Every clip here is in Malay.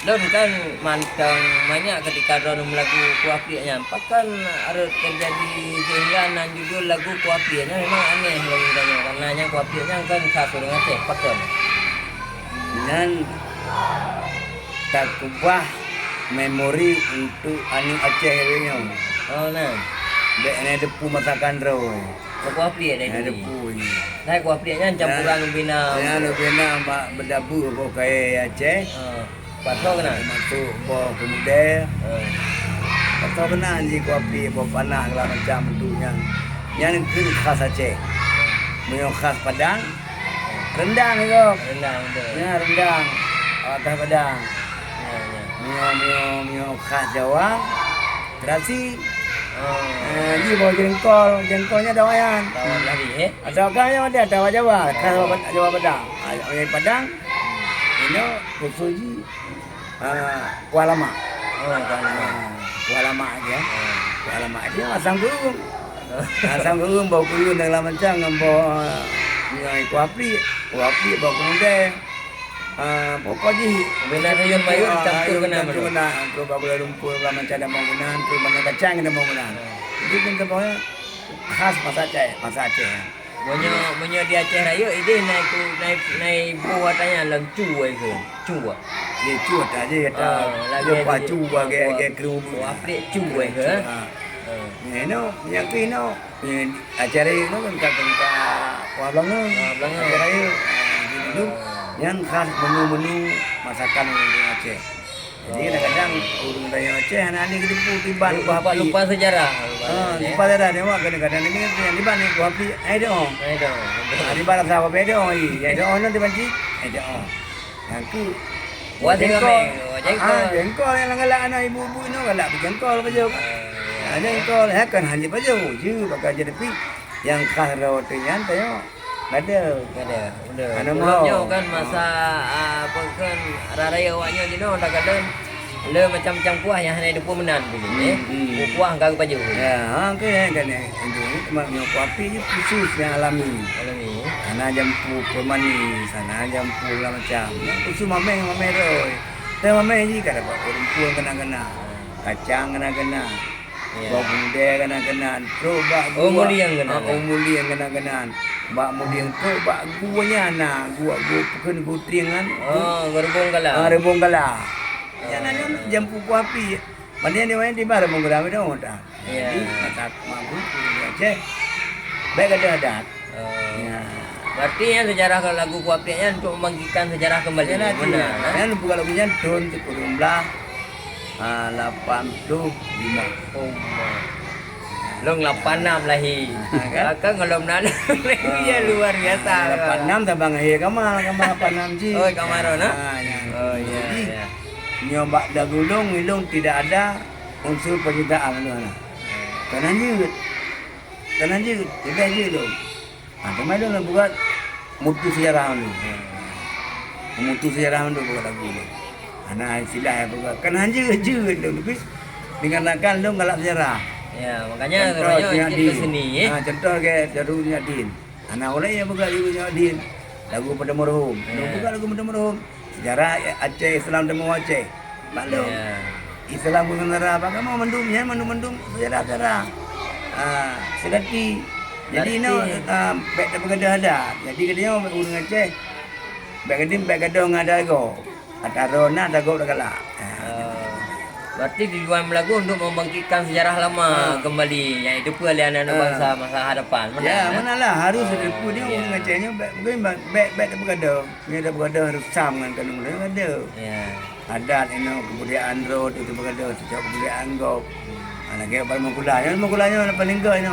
Don kan mantang banyak ketika don lagu kuapinya pakan ada terjadi kehilangan judul lagu kuapinya memang aneh lagu banyak karena yang kuapinya kan khas orang Aceh pakan Dan tak kubah memori untuk anu Aceh nya. oh nah Dek ne depu masakan raw. kuapi ada Ne ini depu ni. nah kuapinya campuran bina Ya lu bina mak berdabu apa kaya Aceh. pasok kena Masuk bo kemudian atau kena anji kopi bo panah lah macam bentuknya. Yang ini khas Aceh. Punya khas Padang. Rendang itu. rendang betul Ya rendang. Atas Padang. ya ya Mio khas Jawa. Terasi. oh Ni bawa jengkolnya ada wayan. tawar lagi Ada kan yang ada Jawa Jawa, khas Jawa Padang. Orang Padang. Ini kusuji kuah lama. oh kan Kuah lama aja. Kuah lama aja asam gurung. Asam gurung bau gurung dalam macam bau kuapi bau kemudian. Pokoknya bina sayur mayur campur kena campur kena. Terus gula lumpur dalam macam ada menggunakan, terus banyak kacang ada menggunakan. Jadi kan pokoknya khas masa Aceh. Bunyo di Aceh Raya ini naik buatannya lencu ke. Cu. Dia cuat aja kata. lagi Dia pacu bagi kerubu. Aplik cu ke. Yang ini acara ini kan kata kuah belanga. Belanga. Acara ini dulu yang khas menu-menu masakan orang Aceh. Jadi kadang-kadang orang dari Aceh anak ni kita tiba Lupa sejarah. lupa dah dia buat kadang-kadang ini yang tiba ni kuah api ada oh. Itu. Di barat sawah ada oh iya. Ada oh nanti banci. Ada oh. Yang tu Buat jengkol. jengkol yang galak anak ibu-ibu ni galak jengkol baju. Ada jengkol kan hanya baju je pakai je tapi yang khas rawatnya tanya ada. Ada. Udah. Ada Mulanya mau. kan masa apa kan raya awaknya di no kadang le macam-macam kuah yang hanya depu menan begini. Kuah enggak baju. Ya, kan itu cuma nyok api ni khusus yang alami. Kalau ni Sana jampu permani, sana jampu lah macam. Khusus mameng roy. Tapi mameng ni kan dapat rumput kena-kena. Kacang kena-kena. Bau muda kena-kena. Coba Oh, muli yang kena. Oh, muli yang kena-kena. Bak muli yang tu bak guanya na. Gua pukul gutringan. oh gerbong kala. Rebung kala. Yang nanya jampu api. Mana dia main di mana menggunakan itu dah. Ya. Jadi masak mampu Aceh. Baik ada adat. Oh. Ya. Berarti ya sejarah lagu kuapinya untuk membangkitkan sejarah kembali. Benar. Benar. Kan bukan lagunya tahun 85. Oh, long 86 lahir. Kakak ngelom nana. Ya luar biasa. 86 tabang akhir kamal 86 ji. Oh, kamaro na? Ya. Oh iya. Jadi, iya. nyoba dagulung wilung tidak ada unsur penyitaan mana. Kanan je. Tidak je tu. Macam mana buat mutu sejarah tu. Mutu sejarah tu buat lagu ni. Anak silah buat kanan je tu. Tapi dikarenakan lu galak sejarah. Ya, makanya rupanya ikut ke sini ya. Contoh ke Jarunya Din. Anak oleh yang buka lagunya Din. Lagu pada merhum. Lu buka lagu pada merhum. Sejarah Aceh Islam Temu Aceh. Maklum. Ya. Islam mengenara apa kamu mendumnya mendum sejarah-sejarah. Sedati. Jadi no baik tak bergadah ada. Jadi katanya orang Aceh baik gadah ngada go. Atarona ada go dah galak. Berarti tujuan lagu untuk membangkitkan sejarah lama kembali yang hidup oleh anak-anak bangsa masa hadapan. Benar, Ya, kan? manalah harus ada dia orang Acehnya mungkin baik tak bergadah. Dia dah bergadah harus sam dengan kanung dia ada. Ya. Adat ini kebudayaan road itu bergadah sejak kebudayaan go. Lagi apa mengkulanya paling ke ini.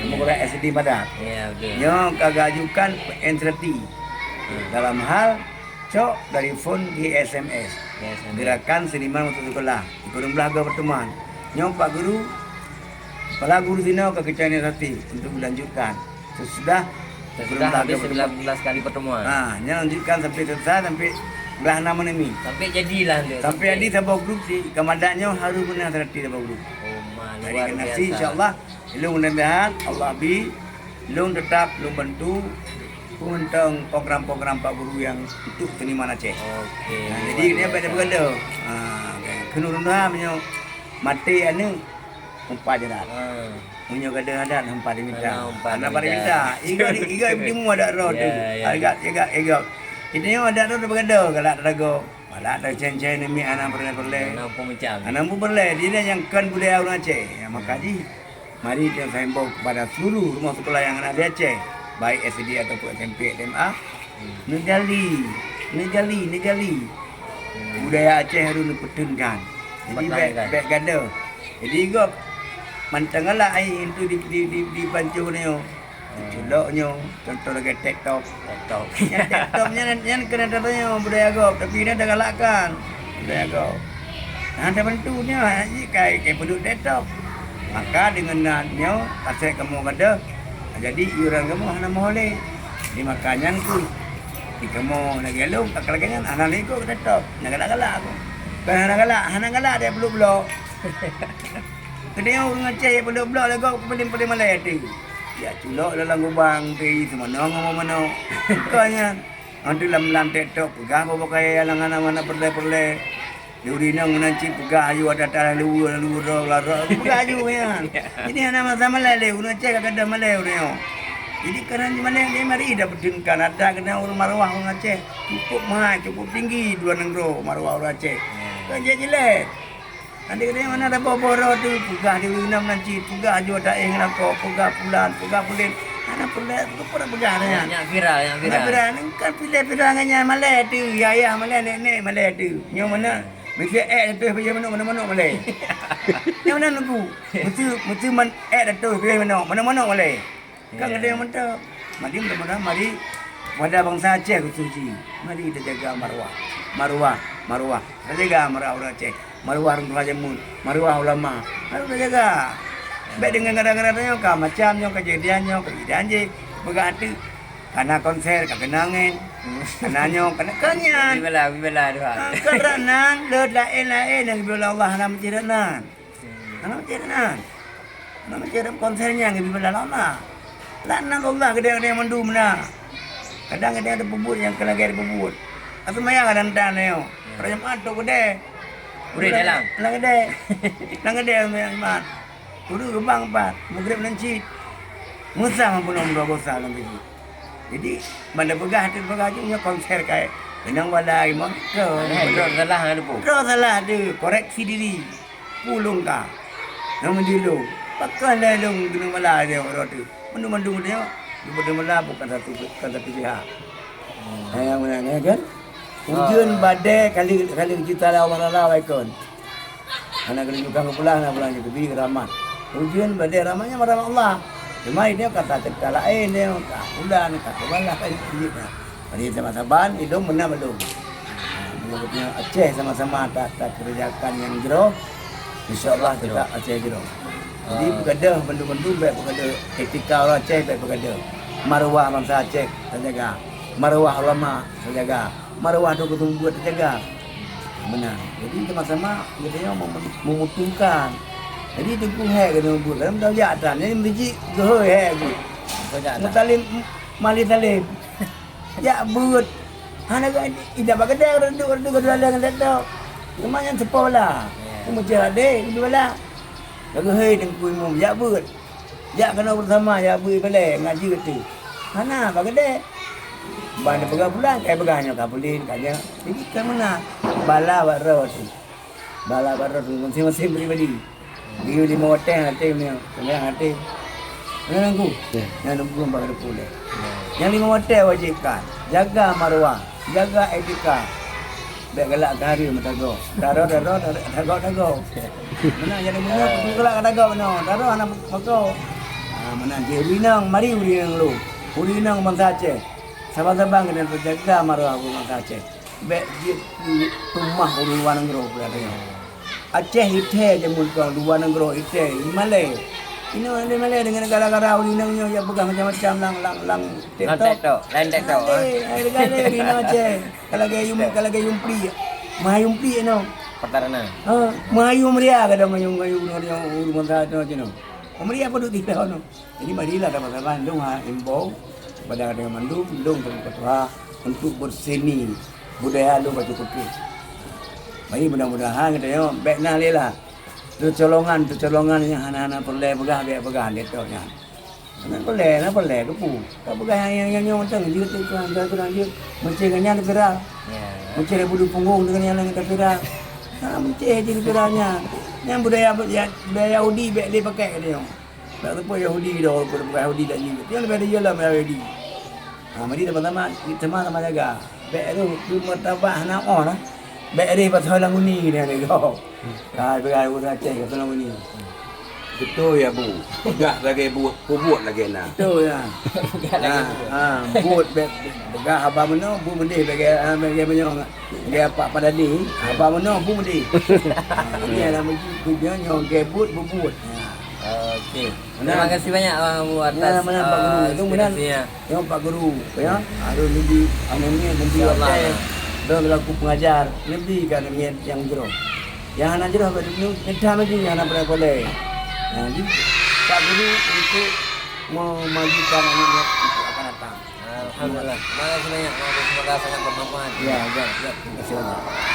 Mengkulai SD Padat. Ya, betul. Nyo kagak ajukan entity dalam hal cok dari phone di SMS. Ya, sama. Gerakan seniman untuk sekolah. Guru belaga pertemuan. Nyo Pak Guru, kepala guru sini ke kecairan hati untuk dilanjutkan. Sesudah Sudah habis 19 kali pertemuan. nyo lanjutkan sampai selesai sampai belah nama ini. Sampai jadilah dia. Sampai jadi sebuah grup di kemadanya harus benar terhati sebuah grup. Oh, Jadi luar kena biasa. insyaAllah ilmu mudah-mudahan Allah bi ilmu tetap ilmu bantu Untuk program-program Pak Guru yang untuk seniman Aceh. Okey. Jadi dia pada berganda. Kena rendah punya mati anu umpa je dah. Punya kadang-kadang hampa dia minta. Hampa dia minta. Iga ibu ada roh tu. Agak. Ini ada roh berganda kalau ada rago. Malah ada cen-cen ni anak perle. Nampu macam. Anak pun perle. Dia yang kan budaya orang Aceh. Makanya mari kita himbau kepada seluruh rumah sekolah yang ada di Aceh, baik SD ataupun SMP, SMA, negali. Budaya Aceh harus dipertunkan. Jadi baik gada. Jadi gop mancangalah air itu di pancung ni. Celoknya, contoh lagi TikTok. TikToknya yang kena datanya budaya gop, tapi dia dah galakkan budaya gop. Ada bentuknya, kayak penduduk TikTok. Maka dengan nanyo pasal kamu ada jadi iuran kamu hana boleh di makanya ku di kamu lagi lu kakak-kakaknya anak ni ku tetap nak galak aku kan hana galak dia belum kedai orang Aceh belum lagu aku paling malai tu ya culok dalam gubang ti semana ngomong kanya antu lam TikTok pegang apa pakai alang-alang mana perle Duri nang nanti pegah ayu ada tanah luar pegah ayu ya. Ini anak masa Malay uno cek kada Malay uno. Jadi kerana di Malay dia mari dapat kan ada kena orang marwah orang Aceh cukup tinggi 2 negro marwah orang Aceh. Kan jelek. Nanti kena mana ada boro tu pegah di unam nanti pegah ayu ada nak pegah pulan. Anak pernah pegah ya. Yang viral. Kan pilih nganya Malay tu. Ya Malay nenek Malay tu. Yang mana mesti tu pergi mana boleh. Yang mana nunggu. Mesti tu pergi mana boleh. Kan ada yang mentah. Mari wadah bangsa Aceh suci. Mari kita jaga maruah. Kita jaga maruah orang Aceh. Maruah orang Rajamun. Maruah ulama. Harus kita jaga. Baik dengan kadang-kadangnya macamnya kejadiannya je berganti karena konser kenangan kananyo kanyan Bila tu. keranan lain yang bila Allah nama ciranan nama ciran konsernya yang bila Allah lana Allah kadang-kadang mandu mana kadang-kadang ada bubur yang lagi ada bubur atau maya kadang-kadang neo rajam ato gede Udah dalam. Nang gede memang Dulu gebang empat, maghrib nanti Musa mempunyai dosa dalam itu. Jadi mana pegah punya konser kayak benang walai maka. Salah ada pun. Salah ada, koreksi diri. Pulung ka. Nama dilung. Pakai lelung benang walai dia orang tu. Mandu dia, benang walai bukan satu pihak. Yang mana kan? Hujan badai kali kita Allah ikon. Anak kena juga pulang je ke ramah. Ujian badai ramanya marah Allah. Cuma dia kata cerita lain dia tak ulan kata malah kan dia. Hari sama-sama hidung mana belum. Menurutnya Aceh sama-sama tak kerjakan yang jero. Insya-Allah kita Aceh jero. Jadi bergadah bendu-bendu baik bergadah etika orang Aceh baik bergadah. Maruah bangsa Aceh terjaga. Maruah ulama terjaga. Maruah dukun buat terjaga. Benar. Jadi sama-sama kita memutuskan. Jadi tu pun hai kena buat. Dalam tahu jatan ni biji goh hai bu. Mutalim mali talim. Ya buat. Hana kan ida bagada orang tu kedua dengan tahu. Lumayan sepola. Mu cerade kedua. Lagu hai dengan kuimu ya buat. Ya kena bersama ya bu boleh ngaji tu. Hana bagada. Bana pegang pulang begahnya kapulin kanya. Jadi ke mana? Bala barro masing-masing pribadi. Dia di hotel hati ni, kemudian hati. Yang nunggu bagai pulih. Yang di hotel wajibkan jaga maruah, jaga etika. Baik galak hari matago. Daro. Mana jadi mana galak dago mana. Daro anak mako. Mana je winang mari urinang lu. Urinang bangsa Aceh. Sabang-sabang kena jaga maruah bangsa Aceh. Baik je rumah uruan ngro berada. Aceh ite je mulkang dua negara ite Malay. Ini Malay dengan negara-negara ulinangnya yang pegang macam-macam lang TikTok. Gale di Aceh. Kalau gaya yumpli. Mahayumpli no. Pertaranan. Mahayum dia kadang mayung rumah tu je no. Umria pun tidak no. Jadi marilah sama-sama dong imbau kepada dengan Lung kepada ketua untuk berseni budaya Lung Batu Kepit. Baik mudah-mudahan kita tengok baik nah lah. Tercolongan yang anak-anak perleh pegah biar pegah letoknya. Anak perleh kepu. Tak pegah yang teng dia tu kan dia menceh ganyan viral. Ya. Menceh budu punggung dengan yang lain viral. Ha menceh jadi viralnya. Yang budaya Yahudi baik dia pakai dia. Tak apa Yahudi dah pakai Yahudi dah juga. Yang lebih dia lah Yahudi. Ha mari teman-teman kita sama jaga. Baik tu martabak nak lah. Baik dia pasal lang uni dia kau. Ha pegang urang Aceh pasal lang uni. Betul ya Bu. Pegah lagi buat lagi nah. Betul ya. Buat begah abang mana bu mendih bagi banyak bagi apa pada ni abang mana bu mendih. Ini adalah tujuan yang gebut bubut. Okey. Terima kasih banyak Abang Abu atas Mana Pak Guru itu benar. inspirasinya. Yang Pak Guru ya. Harus lebih ini lebih InsyaAllah. Aceh. Dah berlaku pengajar lebih kan yang jero. Yang anak jero pada ni entah lagi yang anak boleh. Jadi Pak Guru untuk memajukan ini untuk akan datang. Alhamdulillah. Terima kasih banyak. Semoga sangat bermanfaat. Ya, terima kasih banyak.